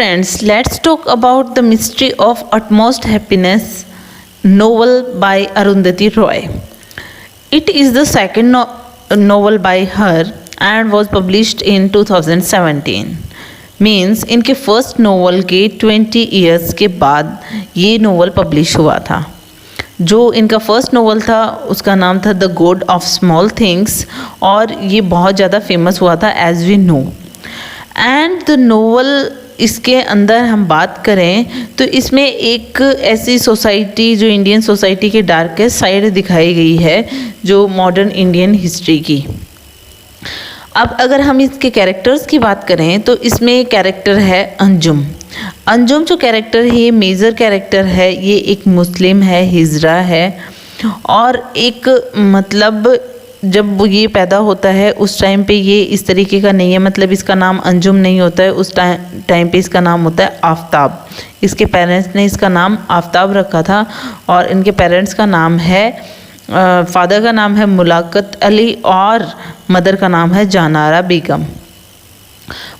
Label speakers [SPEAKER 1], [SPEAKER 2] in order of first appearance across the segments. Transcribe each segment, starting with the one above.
[SPEAKER 1] friends, let's talk about The Mystery of Utmost Happiness, novel by Arundhati Roy. It is the second novel by her and was published in 2017. Means इनके first novel के 20 years के बाद ये novel publish हुआ था। जो इनका first novel था उसका नाम था the God of Small Things और ये बहुत ज़्यादा फेमस हुआ था as we know. And the novel इसके अंदर हम बात करें तो इसमें एक ऐसी सोसाइटी जो इंडियन सोसाइटी के डार्केस्ट साइड दिखाई गई है जो मॉडर्न इंडियन हिस्ट्री की। अब अगर हम इसके कैरेक्टर्स की बात करें तो इसमें कैरेक्टर है अंजुम। अंजुम जो कैरेक्टर है ये मेजर कैरेक्टर है, ये एक मुस्लिम है, हिजरा है और एक मतलब जब वो ये पैदा होता है उस टाइम पे ये इस तरीके का नहीं है, मतलब इसका नाम अंजुम नहीं होता है, उस टाइम पे इसका नाम होता है आफ्ताब। इसके पेरेंट्स ने इसका नाम आफ्ताब रखा था और इनके पेरेंट्स का नाम है फादर का नाम है मुलाकत अली और मदर का नाम है जानारा बेगम।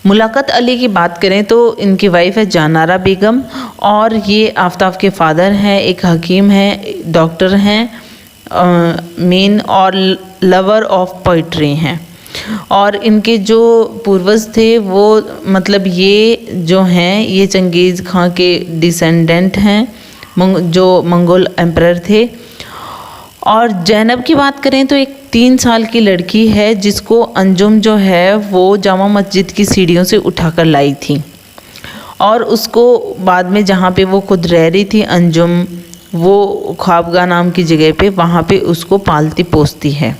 [SPEAKER 1] मुलाकत अली की बात करें तो इनकी वाइफ है जानारा बेगम और ये आफ्ताब के फादर हैं, एक हकीम हैं, डॉक्टर हैं, मेन और लवर ऑफ पोइट्री हैं। और इनके जो पूर्वज थे वो मतलब ये जो हैं ये चंगेज़ खां के डिसेंडेंट हैं जो मंगोल एम्परर थे। और जैनब की बात करें तो एक 3 साल की लड़की है जिसको अंजुम जो है वो जामा मस्जिद की सीढ़ियों से उठाकर लाई थी और उसको बाद में जहाँ पे वो खुद रह रही थी अंजुम, वो ख्वाबगा नाम की जगह पे वहाँ पे उसको पालती पोसती है।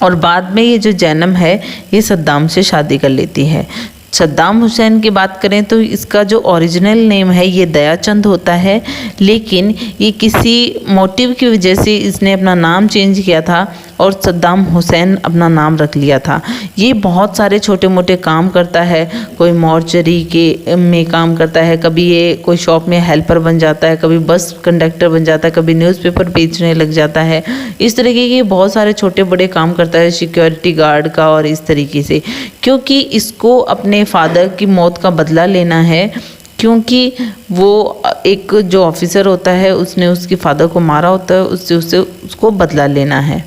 [SPEAKER 1] और बाद में ये जो जैनब है ये सद्दाम से शादी कर लेती है। सद्दाम हुसैन की बात करें तो इसका जो ओरिजिनल नेम है ये दयाचंद होता है, लेकिन ये किसी मोटिव की वजह से इसने अपना नाम चेंज किया था और सद्दाम हुसैन अपना नाम रख लिया था। ये बहुत सारे छोटे मोटे काम करता है, कोई मॉर्चरी के में काम करता है, कभी ये कोई शॉप में हेल्पर बन जाता है, कभी बस कंडक्टर बन जाता है, कभी न्यूज़पेपर बेचने लग जाता है। इस तरीके के बहुत सारे छोटे बड़े काम करता है, सिक्योरिटी गार्ड का और इस तरीके से, क्योंकि इसको अपने फादर की मौत का बदला लेना है, क्योंकि वो एक जो ऑफिसर होता है उसने उसके फादर को मारा होता है, उससे उसको बदला लेना है।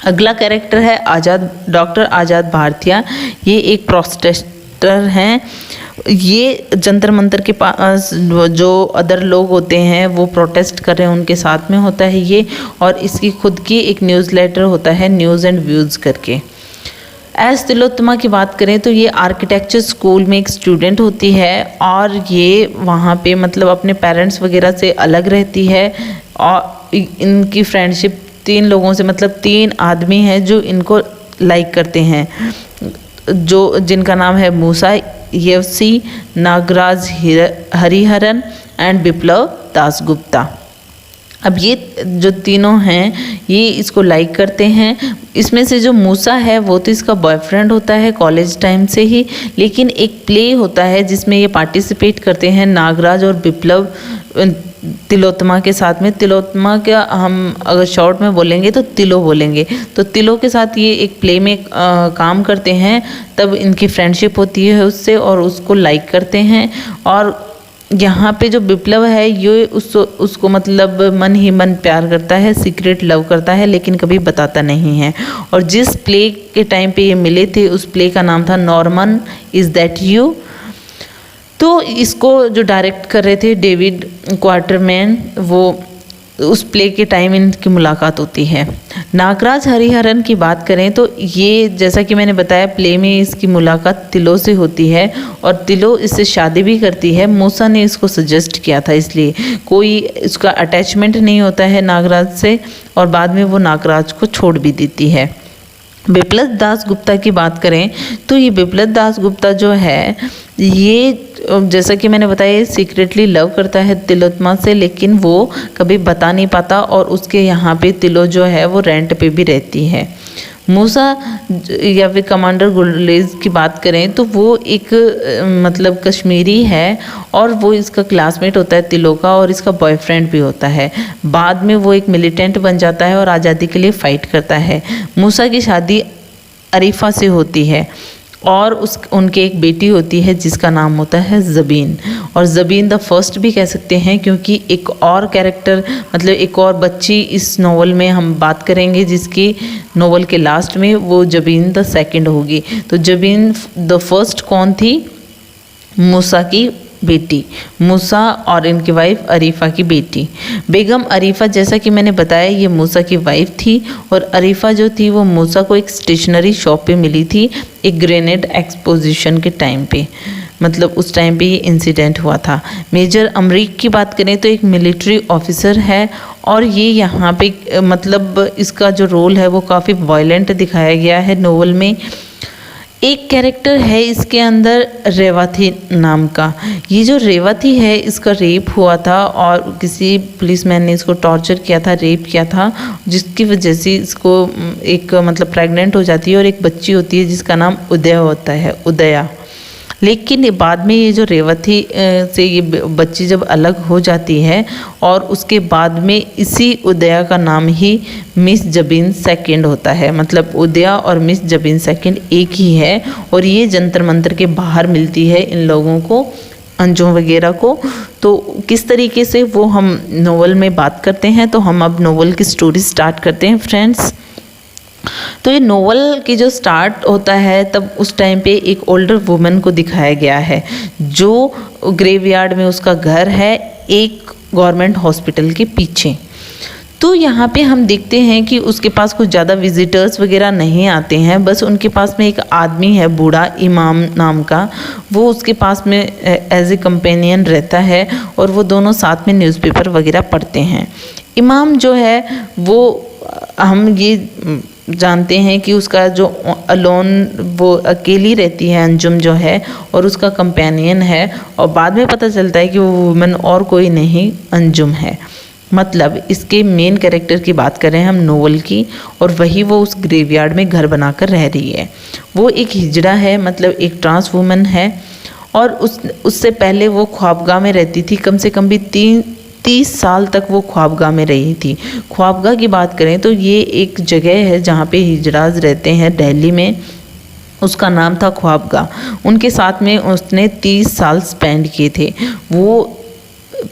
[SPEAKER 1] अगला कैरेक्टर है आज़ाद, डॉक्टर आज़ाद भारतीया। ये एक प्रोटेस्टर हैं। ये जंतर मंतर के पास जो अदर लोग होते हैं वो प्रोटेस्ट कर रहे हैं उनके साथ में होता है ये, और इसकी खुद की एक न्यूज़लेटर होता है न्यूज़ एंड व्यूज़ करके। एस तिलोत्तमा की बात करें तो ये आर्किटेक्चर स्कूल में एक स्टूडेंट होती है और ये वहाँ पे मतलब अपने पेरेंट्स वगैरह से अलग रहती है और इनकी फ्रेंडशिप 3 लोगों से, मतलब 3 आदमी हैं जो इनको लाइक करते हैं, जो जिनका नाम है मूसा यवसी, नागराज हरिहरन एंड बिप्लव दासगुप्ता। अब ये जो तीनों हैं ये इसको लाइक करते हैं। इसमें से जो मूसा है वो तो इसका बॉयफ्रेंड होता है कॉलेज टाइम से ही, लेकिन एक प्ले होता है जिसमें ये पार्टिसिपेट करते हैं नागराज और बिप्लव तिलोत्तमा के साथ में। तिलोत्तमा का हम अगर शॉर्ट में बोलेंगे तो तिलो बोलेंगे, तो तिलो के साथ ये एक प्ले में काम करते हैं, तब इनकी फ्रेंडशिप होती है उससे और उसको लाइक करते हैं। और यहाँ पे जो विप्लव है ये उसको मतलब मन ही मन प्यार करता है, सीक्रेट लव करता है, लेकिन कभी बताता नहीं है। और जिस प्ले के टाइम पे ये मिले थे उस प्ले का नाम था नॉर्मन इज़ दैट यू। तो इसको जो डायरेक्ट कर रहे थे डेविड क्वार्टरमैन, वो उस प्ले के टाइम इनकी मुलाकात होती है। नागराज हरिहरन की बात करें तो ये जैसा कि मैंने बताया प्ले में इसकी मुलाकात तिलो से होती है और तिलो इससे शादी भी करती है। मूसा ने इसको सजेस्ट किया था, इसलिए कोई इसका अटैचमेंट नहीं होता है नागराज से और बाद में वो नागराज को छोड़ भी देती है। बिप्लव दास गुप्ता की बात करें तो ये बिप्लव दास गुप्ता जो है ये जैसा कि मैंने बताया सीक्रेटली लव करता है तिलोत्तमा से, लेकिन वो कभी बता नहीं पाता और उसके यहाँ पे तिलो जो है वो रेंट पे भी रहती है। मूसा या फिर कमांडर गुलेज की बात करें तो वो एक मतलब कश्मीरी है और वो इसका क्लासमेट होता है तिलो का और इसका बॉयफ्रेंड भी होता है। बाद में वो एक मिलिटेंट बन जाता है और आज़ादी के लिए फ़ाइट करता है। मूसा की शादी अरीफा से होती है और उनके एक बेटी होती है जिसका नाम होता है ज़बीन, और ज़बीन द फर्स्ट भी कह सकते हैं क्योंकि एक और कैरेक्टर मतलब एक और बच्ची इस नॉवल में हम बात करेंगे जिसकी नॉवल के लास्ट में वो ज़बीन द सेकंड होगी। तो ज़बीन द फर्स्ट कौन थी? मूसा की बेटी, मूसा और इनकी वाइफ अरीफ़ा की बेटी। बेगम अरीफ़ा, जैसा कि मैंने बताया, ये मूसा की वाइफ थी, और अरीफ़ा जो थी वो मूसा को एक स्टेशनरी शॉप पे मिली थी एक ग्रेनेड एक्सपोजिशन के टाइम पे, मतलब उस टाइम पे ये इंसिडेंट हुआ था। मेजर अमरीक की बात करें तो एक मिलिट्री ऑफिसर है, और ये यहाँ पे मतलब इसका जो रोल है वो काफ़ी वायलेंट दिखाया गया है नोवेल में। एक कैरेक्टर है इसके अंदर रेवती नाम का। ये जो रेवती है इसका रेप हुआ था और किसी पुलिसमैन ने इसको टॉर्चर किया था, रेप किया था, जिसकी वजह से इसको एक मतलब प्रेग्नेंट हो जाती है और एक बच्ची होती है जिसका नाम उदया होता है, उदया। लेकिन बाद में ये जो रेवती से ये बच्ची जब अलग हो जाती है और उसके बाद में इसी उदया का नाम ही मिस ज़बीन सेकंड होता है, मतलब उदया और मिस ज़बीन सेकंड एक ही है। और ये जंतर मंतर के बाहर मिलती है इन लोगों को, अंजुम वगैरह को। तो किस तरीके से वो हम नोवेल में बात करते हैं, तो हम अब नोवेल की स्टोरी स्टार्ट करते हैं फ्रेंड्स। तो ये नोवेल की जो स्टार्ट होता है तब उस टाइम पे एक ओल्डर वुमन को दिखाया गया है जो ग्रेवयार्ड में उसका घर है एक गवर्नमेंट हॉस्पिटल के पीछे। तो यहाँ पे हम देखते हैं कि उसके पास कुछ ज़्यादा विजिटर्स वगैरह नहीं आते हैं, बस उनके पास में एक आदमी है बूढ़ा इमाम नाम का, वो उसके पास में एज ए कंपेनियन रहता है और वो दोनों साथ में न्यूज़पेपर वगैरह पढ़ते हैं। इमाम जो है वो हम ये जानते हैं कि उसका जो अलोन वो अकेली रहती है अंजुम जो है, और उसका कंपेनियन है, और बाद में पता चलता है कि वो वुमन और कोई नहीं अंजुम है। मतलब इसके मेन कैरेक्टर की बात करें हम नोवेल की, और वही वो उस ग्रेवयार्ड में घर बनाकर रह रही है। वो एक हिजड़ा है, मतलब एक ट्रांस वुमन है, और उससे पहले वो ख्वाबगाह में रहती थी, कम से कम भी 30 साल तक वो ख्वाबगाह में रही थी। ख्वाबगाह की बात करें तो ये एक जगह है जहाँ पे हिजड़ाज रहते हैं दिल्ली में, उसका नाम था ख्वाबगाह। उनके साथ में उसने 30 साल स्पेंड किए थे। वो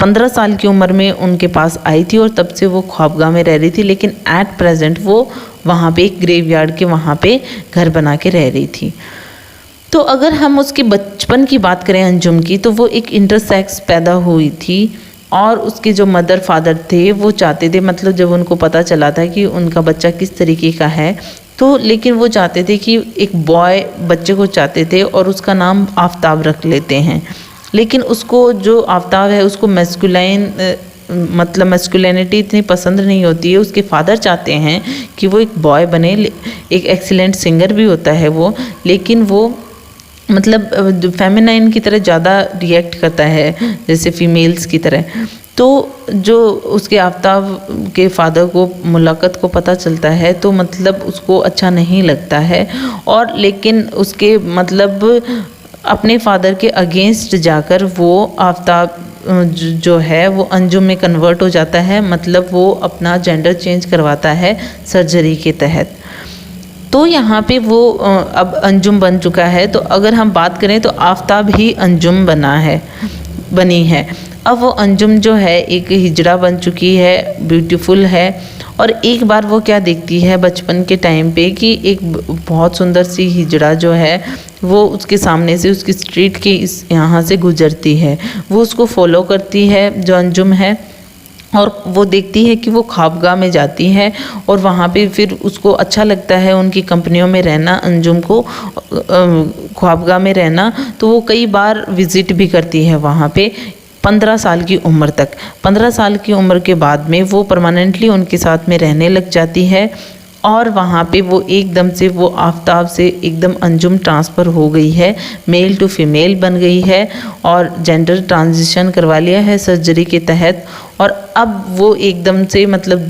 [SPEAKER 1] 15 साल की उम्र में उनके पास आई थी और तब से वो ख्वाबगाह में रह रही थी, लेकिन एट प्रेजेंट वो वहाँ पे एक ग्रेवयार्ड के वहाँ पे घर बना के रह रही थी। तो अगर हम उसके बचपन की बात करें अंजुम की, तो वो एक इंटरसेक्स पैदा हुई थी, और उसके जो मदर फादर थे वो चाहते थे, मतलब जब उनको पता चला था कि उनका बच्चा किस तरीके का है, तो लेकिन वो चाहते थे कि एक बॉय बच्चे को चाहते थे और उसका नाम आफ्ताब रख लेते हैं। लेकिन उसको जो आफ्ताब है उसको मैस्कुलाइन मतलब मैस्कुलिनिटी इतनी पसंद नहीं होती है। उसके फादर चाहते हैं कि वो एक बॉय बने, एक एक्सीलेंट सिंगर भी होता है वो, लेकिन वो मतलब फेमिनाइन की तरह ज़्यादा रिएक्ट करता है जैसे फीमेल्स की तरह। तो जो उसके आफ्ताब के फादर को मुलाकात को पता चलता है तो मतलब उसको अच्छा नहीं लगता है, और लेकिन उसके मतलब अपने फादर के अगेंस्ट जाकर वो आफ्ताब जो है वो अंजुम में कन्वर्ट हो जाता है, मतलब वो अपना जेंडर चेंज करवाता है सर्जरी के तहत। तो यहाँ पे वो अब अंजुम बन चुका है। तो अगर हम बात करें तो आफ्ताब ही अंजुम बनी है। अब वो अंजुम जो है एक हिजड़ा बन चुकी है, ब्यूटीफुल है, और एक बार वो क्या देखती है बचपन के टाइम पे कि एक बहुत सुंदर सी हिजड़ा जो है वो उसके सामने से उसकी स्ट्रीट के इस यहाँ से गुजरती है। वो उसको फॉलो करती है जो अंजुम है, और वो देखती है कि वो ख्वाबगाह में जाती है, और वहाँ पे फिर उसको अच्छा लगता है उनकी कंपनियों में रहना, अंजुम को ख्वाबगाह में रहना। तो वो कई बार विज़िट भी करती है वहाँ पे 15 साल की उम्र तक। 15 साल की उम्र के बाद में वो परमानेंटली उनके साथ में रहने लग जाती है, और वहाँ पे वो एकदम से वो आफ्ताब से एकदम अंजुम ट्रांसफ़र हो गई है, मेल टू फीमेल बन गई है, और जेंडर ट्रांजिशन करवा लिया है सर्जरी के तहत। और अब वो एकदम से मतलब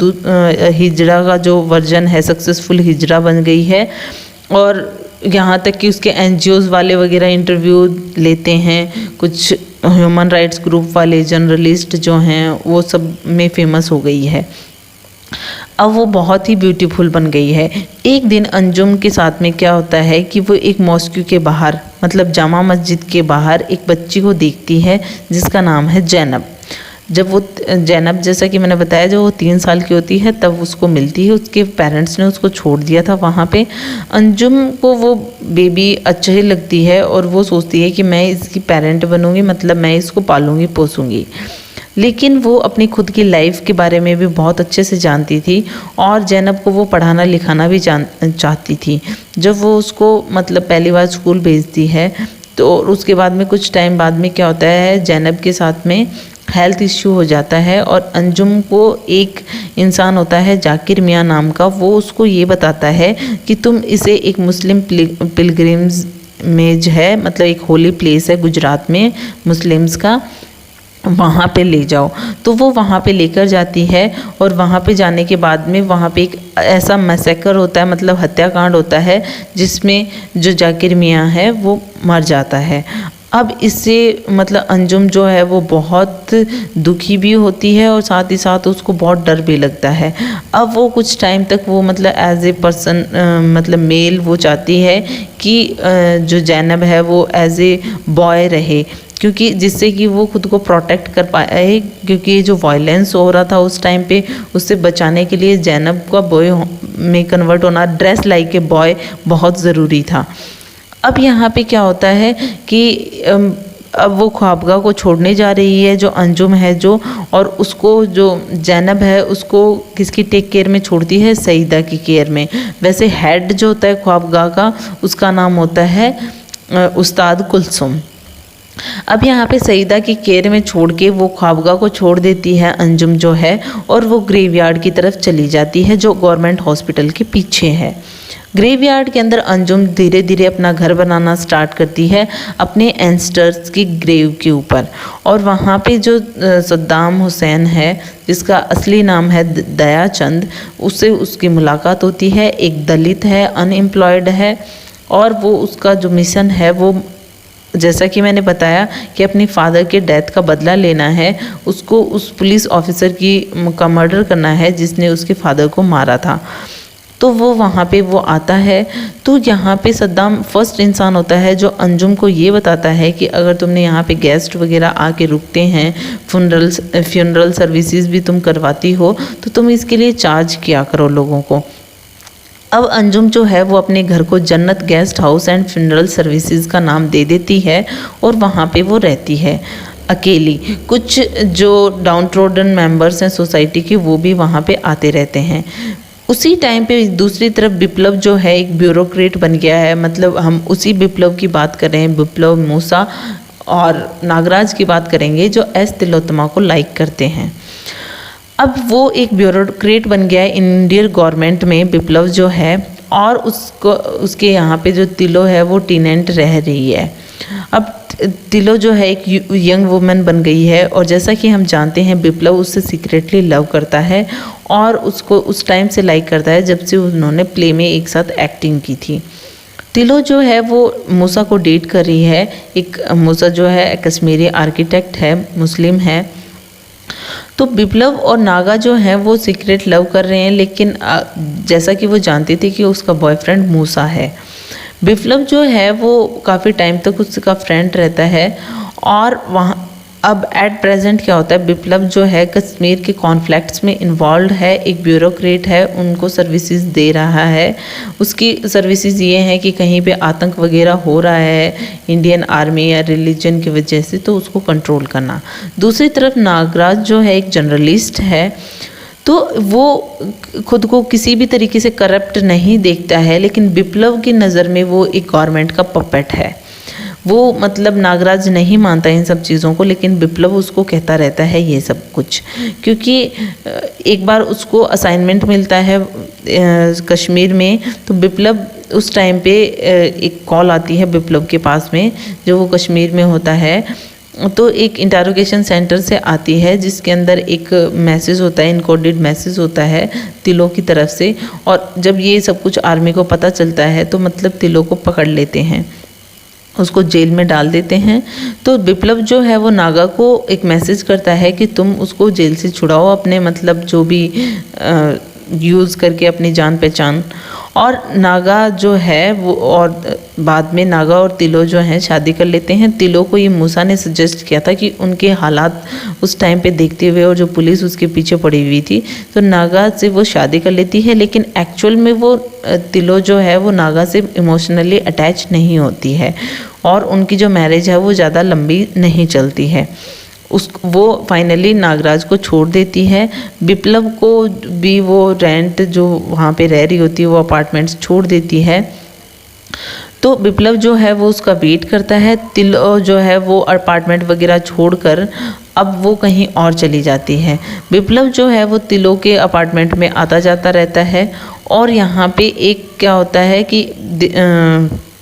[SPEAKER 1] हिजड़ा का जो वर्जन है सक्सेसफुल हिजड़ा बन गई है, और यहाँ तक कि उसके NGOs वाले वगैरह इंटरव्यू लेते हैं, कुछ ह्यूमन राइट्स ग्रुप वाले जर्नलिस्ट जो हैं वो सब में फेमस हो गई है। अब वो बहुत ही ब्यूटीफुल बन गई है। एक दिन अंजुम के साथ में क्या होता है कि वो एक मॉस्क्यू के बाहर मतलब जामा मस्जिद के बाहर एक बच्ची को देखती है जिसका नाम है जैनब। जब वो जैनब, जैसा कि मैंने बताया, जब वो 3 साल की होती है तब उसको मिलती है। उसके पेरेंट्स ने उसको छोड़ दिया था वहाँ पे। अंजुम को वो बेबी अच्छी लगती है और वो सोचती है कि मैं इसकी पेरेंट बनूँगी, मतलब मैं इसको पालूँगी पोसूँगी। लेकिन वो अपनी खुद की लाइफ के बारे में भी बहुत अच्छे से जानती थी और जैनब को वो पढ़ाना लिखाना भी चाहती थी। जब वो उसको मतलब पहली बार स्कूल भेजती है तो उसके बाद में कुछ टाइम बाद में क्या होता है, जैनब के साथ में हेल्थ इश्यू हो जाता है और अंजुम को एक इंसान होता है जाकिर मियाँ नाम का, वो उसको ये बताता है कि तुम इसे एक मुस्लिम पिलग्रिम्स मेज है, मतलब एक होली प्लेस है गुजरात में मुस्लिम्स का, वहाँ पे ले जाओ। तो वो वहाँ पे लेकर जाती है और वहाँ पे जाने के बाद में वहाँ पे एक ऐसा मैसेकर होता है, मतलब हत्याकांड होता है जिसमें जो जाकिर मियाँ है वो मर जाता है। अब इससे मतलब अंजुम जो है वो बहुत दुखी भी होती है और साथ ही साथ उसको बहुत डर भी लगता है। अब वो कुछ टाइम तक वो मतलब एज ए पर्सन मतलब मेल वो चाहती है कि जो जैनब है वो एज ए बॉय रहे, क्योंकि जिससे कि वो खुद को प्रोटेक्ट कर पाए, क्योंकि जो वायलेंस हो रहा था उस टाइम पे उससे बचाने के लिए जैनब का बॉय में कन्वर्ट होना, ड्रेस लाइक ए बॉय बहुत ज़रूरी था। अब यहाँ पे क्या होता है कि अब वो ख्वाबगाह को छोड़ने जा रही है जो अंजुम है जो, और उसको जो जैनब है उसको किसकी टेक केयर में छोड़ती है, सईदा की केयर में। वैसे हेड जो होता है ख्वाबगाह का उसका नाम होता है उस्ताद कुलसुम। अब यहाँ पे सईदा की केयर में छोड़ के वो ख्वाबगाह को छोड़ देती है अंजुम जो है, और वो ग्रेवयार्ड की तरफ चली जाती है जो गवर्नमेंट हॉस्पिटल के पीछे है। ग्रेवयार्ड के अंदर अंजुम धीरे धीरे अपना घर बनाना स्टार्ट करती है अपने एंस्टर्स की ग्रेव के ऊपर। और वहाँ पे जो सद्दाम हुसैन है जिसका असली नाम है दया चंद, उससे उसकी मुलाकात होती है। एक दलित है, अनएम्प्लॉयड है, और वो उसका जो मिशन है वो, जैसा कि मैंने बताया कि अपनी फादर के डेथ का बदला लेना है, उसको उस पुलिस ऑफिसर का मर्डर करना है जिसने उसके फादर को मारा था। तो वो वहाँ पे वो आता है। तो यहाँ पे सद्दाम फर्स्ट इंसान होता है जो अंजुम को ये बताता है कि अगर तुमने यहाँ पे गेस्ट वगैरह आके रुकते हैं, फ्यूनरल सर्विसेज भी तुम करवाती हो, तो तुम इसके लिए चार्ज किया करो लोगों को। अब अंजुम जो है वो अपने घर को जन्नत guest house and funeral services का नाम दे देती है और वहाँ पे वो रहती है अकेली। कुछ जो डाउन ट्रोडन मेंबर्स हैं सोसाइटी के वो भी वहाँ पे आते रहते हैं। उसी टाइम पे दूसरी तरफ विप्लव जो है एक ब्यूरोक्रेट बन गया है, मतलब हम उसी विप्लव की बात कर रहे हैं, विप्लव मूसा, और नागराज की बात करेंगे जो एस तिलोत्तमा को लाइक करते हैं। अब वो एक ब्यूरोक्रेट बन गया है इंडियन गवर्नमेंट में विप्लव जो है, और उसके यहाँ पे जो तिलो है वो टेनेंट रह रही है। अब तिलो जो है एक यंग वुमन बन गई है, और जैसा कि हम जानते हैं विप्लव उससे सीक्रेटली लव करता है और उसको उस टाइम से लाइक करता है जब से उन्होंने प्ले में एक साथ एक्टिंग की थी। तिलो जो है वो मूसा को डेट कर रही है। एक मूसा जो है कश्मीरी आर्किटेक्ट है, मुस्लिम है। तो विप्लव और नागा जो हैं वो सीक्रेट लव कर रहे हैं, लेकिन जैसा कि वो जानती थी कि उसका बॉयफ्रेंड मूसा है। विप्लव जो है वो काफ़ी टाइम तक उसका फ्रेंड रहता है, और वहाँ अब एट प्रेजेंट क्या होता है, विप्लव जो है कश्मीर के कॉन्फ्लिक्ट्स में इन्वॉल्व है। एक ब्यूरोक्रेट है, उनको सर्विसेज दे रहा है। उसकी सर्विसेज ये हैं कि कहीं पे आतंक वगैरह हो रहा है इंडियन आर्मी या रिलीजन की वजह से, तो उसको कंट्रोल करना। दूसरी तरफ नागराज जो है एक जर्नलिस्ट है, तो वो खुद को किसी भी तरीके से करप्ट नहीं देखता है, लेकिन विप्लव की नज़र में वो एक गवर्नमेंट का पपेट है। वो मतलब नागराज नहीं मानता इन सब चीज़ों को, लेकिन विप्लव उसको कहता रहता है ये सब कुछ, क्योंकि एक बार उसको असाइनमेंट मिलता है कश्मीर में। तो विप्लव उस टाइम पे एक कॉल आती है विप्लव के पास में, जो वो कश्मीर में होता है, तो एक इंटरोगेशन सेंटर से आती है जिसके अंदर एक मैसेज होता है, इनकोडेड मैसेज होता है तिलों की तरफ से। और जब ये सब कुछ आर्मी को पता चलता है तो मतलब तिलों को पकड़ लेते हैं, उसको जेल में डाल देते हैं। तो विप्लव जो है वो नागा को एक मैसेज करता है कि तुम उसको जेल से छुड़ाओ, अपने मतलब जो भी यूज़ करके अपनी जान पहचान। और नागा जो है वो, और बाद में नागा और तिलो जो हैं शादी कर लेते हैं। तिलो को ये मूसा ने सजेस्ट किया था कि उनके हालात उस टाइम पे देखते हुए, और जो पुलिस उसके पीछे पड़ी हुई थी, तो नागा से वो शादी कर लेती है। लेकिन एक्चुअल में वो तिलो जो है वो नागा से इमोशनली अटैच नहीं होती है, और उनकी जो मैरिज है वो ज़्यादा लंबी नहीं चलती है। वो फाइनली नागराज को छोड़ देती है। विप्लव को भी वो रेंट जो वहाँ पे रह रही होती है वो अपार्टमेंट्स छोड़ देती है। तो विप्लव जो है वो उसका वेट करता है। तिलो जो है वो अपार्टमेंट वगैरह छोड़कर अब वो कहीं और चली जाती है। विप्लव जो है वो तिलो के अपार्टमेंट में आता जाता रहता है। और यहाँ पे एक क्या होता है कि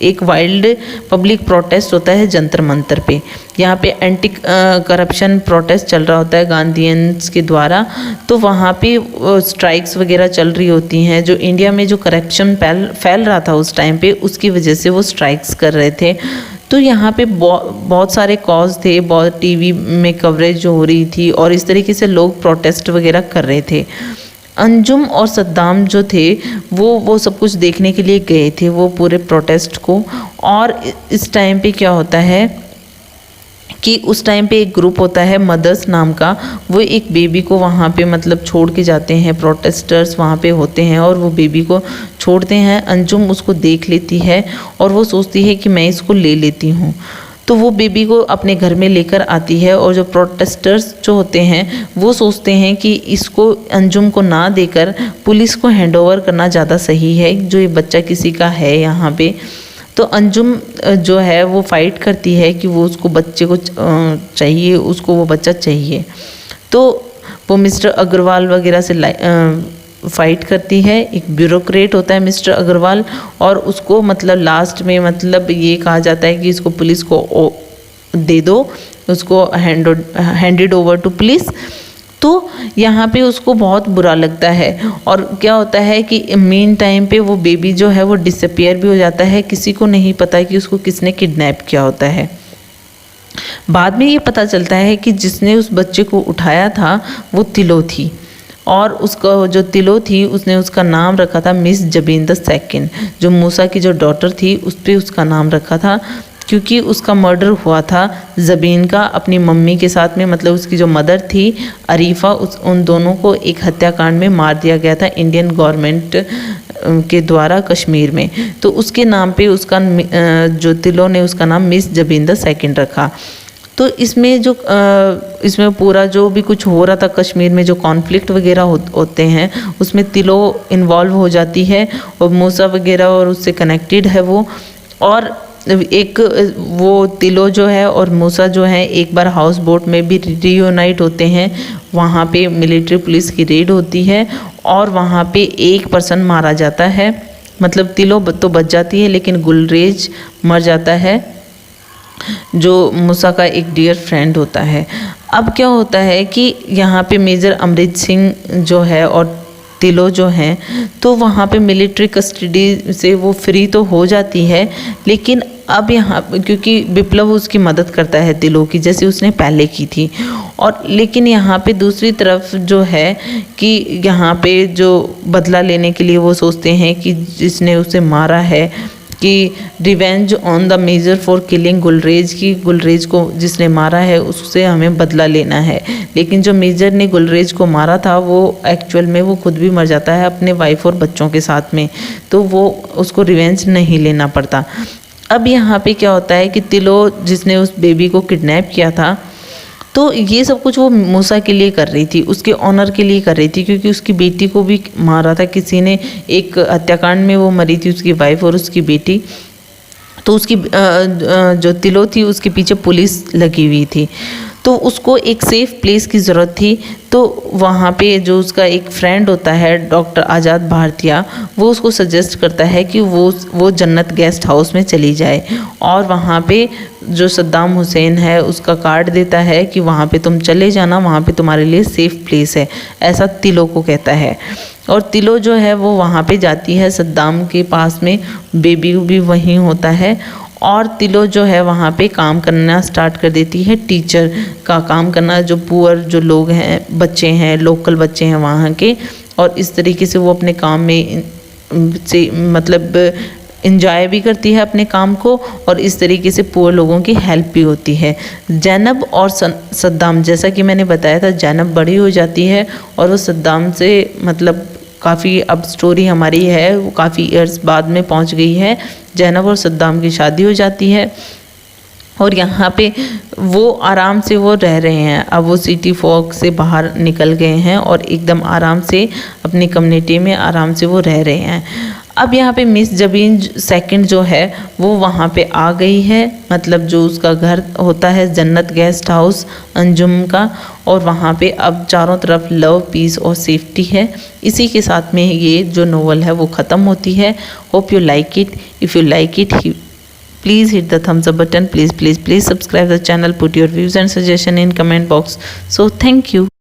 [SPEAKER 1] एक वाइल्ड पब्लिक प्रोटेस्ट होता है जंतर मंतर पे। यहाँ पे एंटी करप्शन प्रोटेस्ट चल रहा होता है गांधीयंस के द्वारा। तो वहाँ पे स्ट्राइक्स वगैरह चल रही होती हैं। जो इंडिया में जो करप्शन फैल रहा था उस टाइम पे, उसकी वजह से वो स्ट्राइक्स कर रहे थे। तो यहाँ पे बहुत सारे कॉज थे, बहुत टीवी में कवरेज हो रही थी, और इस तरीके से लोग प्रोटेस्ट वगैरह कर रहे थे। अंजुम और सद्दाम जो थे वो सब कुछ देखने के लिए गए थे, वो पूरे प्रोटेस्ट को। और इस टाइम पे क्या होता है कि उस टाइम पे एक ग्रुप होता है मदर्स नाम का, वो एक बेबी को वहाँ पे मतलब छोड़ के जाते हैं। प्रोटेस्टर्स वहाँ पे होते हैं और वो बेबी को छोड़ते हैं। अंजुम उसको देख लेती है और वो सोचती है कि मैं इसको ले लेती हूँ। तो वो बेबी को अपने घर में लेकर आती है। और जो प्रोटेस्टर्स जो होते हैं वो सोचते हैं कि इसको अंजुम को ना देकर पुलिस को हैंडओवर करना ज़्यादा सही है, जो ये बच्चा किसी का है यहाँ पे। तो अंजुम जो है वो फाइट करती है कि वो उसको बच्चे को चाहिए, उसको वो बच्चा चाहिए। तो वो मिस्टर अग्रवाल वगैरह से फाइट करती है। एक ब्यूरोक्रेट होता है मिस्टर अग्रवाल, और उसको मतलब लास्ट में मतलब ये कहा जाता है कि इसको पुलिस को दे दो, उसको हैंडेड ओवर टू पुलिस। तो यहाँ पे उसको बहुत बुरा लगता है। और क्या होता है कि मेन टाइम पे वो बेबी जो है वो डिसअपियर भी हो जाता है। किसी को नहीं पता कि उसको किसने किडनैप किया होता है। बाद में ये पता चलता है कि जिसने उस बच्चे को उठाया था वो तिलो थी, और उसका जो तिलो थी उसने उसका नाम रखा था मिस जबीन द सेकंड। जो मूसा की जो डॉटर थी उस पर उसका नाम रखा था, क्योंकि उसका मर्डर हुआ था ज़बीन का अपनी मम्मी के साथ में। मतलब उसकी जो मदर थी अरीफ़ा, उन दोनों को एक हत्याकांड में मार दिया गया था इंडियन गवर्नमेंट के द्वारा कश्मीर में। तो उसके नाम पे उसका जो तिलो ने उसका नाम मिस जबीन द सेकंड रखा। तो इसमें पूरा जो भी कुछ हो रहा था कश्मीर में, जो कॉन्फ्लिक्ट वगैरह होते हैं, उसमें तिलो इन्वॉल्व हो जाती है, और मूसा वगैरह और उससे कनेक्टेड है वो। और एक वो तिलो जो है और मूसा जो है एक बार हाउस बोट में भी रियूनाइट होते हैं। वहाँ पे मिलिट्री पुलिस की रेड होती है और वहाँ पे एक पर्सन मारा जाता है। मतलब तिलो तो बच जाती है, लेकिन गुलरेज मर जाता है, जो मूसा का एक डियर फ्रेंड होता है। अब क्या होता है कि यहाँ पे मेजर अमृत सिंह जो है और तिलो जो हैं, तो वहाँ पे मिलिट्री कस्टडी से वो फ्री तो हो जाती है। लेकिन अब यहाँ क्योंकि विप्लव उसकी मदद करता है तिलो की, जैसे उसने पहले की थी। और लेकिन यहाँ पे दूसरी तरफ जो है कि यहाँ पे जो बदला लेने के लिए वो सोचते हैं कि जिसने उसे मारा है, कि revenge on the major for killing Gulrez, की गुलरेज को जिसने मारा है उससे हमें बदला लेना है। लेकिन जो मेजर ने गुलरेज को मारा था वो एक्चुअल में वो खुद भी मर जाता है अपने वाइफ और बच्चों के साथ में, तो वो उसको रिवेंज नहीं लेना पड़ता। अब यहाँ पे क्या होता है कि तिलो जिसने उस बेबी को किडनैप किया था, तो ये सब कुछ वो मूसा के लिए कर रही थी, उसके ऑनर के लिए कर रही थी, क्योंकि उसकी बेटी को भी मारा था किसी ने। एक हत्याकांड में वो मरी थी, उसकी वाइफ और उसकी बेटी। तो उसकी जो तिलो थी उसके पीछे पुलिस लगी हुई थी, तो उसको एक सेफ़ प्लेस की ज़रूरत थी। तो वहाँ पे जो उसका एक फ्रेंड होता है डॉक्टर आज़ाद भारतीया, वो उसको सजेस्ट करता है कि वो जन्नत गेस्ट हाउस में चली जाए। और वहाँ पे जो सद्दाम हुसैन है उसका कार्ड देता है कि वहाँ पे तुम चले जाना, वहाँ पे तुम्हारे लिए सेफ़ प्लेस है, ऐसा तिलो को कहता है। और तिलो जो है वो वहाँ पे जाती है सद्दाम के पास में, बेबी भी वहीं होता है। और तिलो जो है वहाँ पे काम करना स्टार्ट कर देती है, टीचर का काम करना। जो पुअर जो लोग हैं, बच्चे हैं, लोकल बच्चे हैं वहाँ के, और इस तरीके से वो अपने काम में से मतलब इंजॉय भी करती है अपने काम को, और इस तरीके से पुअर लोगों की हेल्प भी होती है। ज़ैनब और सद्दाम, जैसा कि मैंने बताया था, ज़ैनब बड़ी हो जाती है और वो सद्दाम से मतलब काफ़ी, अब स्टोरी हमारी है वो काफ़ी ईयर्स बाद में पहुंच गई है। ज़ैनब और सद्दाम की शादी हो जाती है और यहाँ पे वो आराम से वो रह रहे हैं। अब वो सिटी फॉग से बाहर निकल गए हैं और एकदम आराम से अपनी कम्युनिटी में आराम से वो रह रहे हैं। अब यहाँ पे मिस जबीन सेकंड जो है वो वहाँ पे आ गई है, मतलब जो उसका घर होता है जन्नत गेस्ट हाउस अंजुम का, और वहाँ पे अब चारों तरफ लव, पीस और सेफ्टी है। इसी के साथ में ये जो नोवेल है वो ख़त्म होती है। Hope you like it. If you like it, please hit the thumbs up button. Please subscribe the channel. Put your views and suggestion in comment box. So thank you.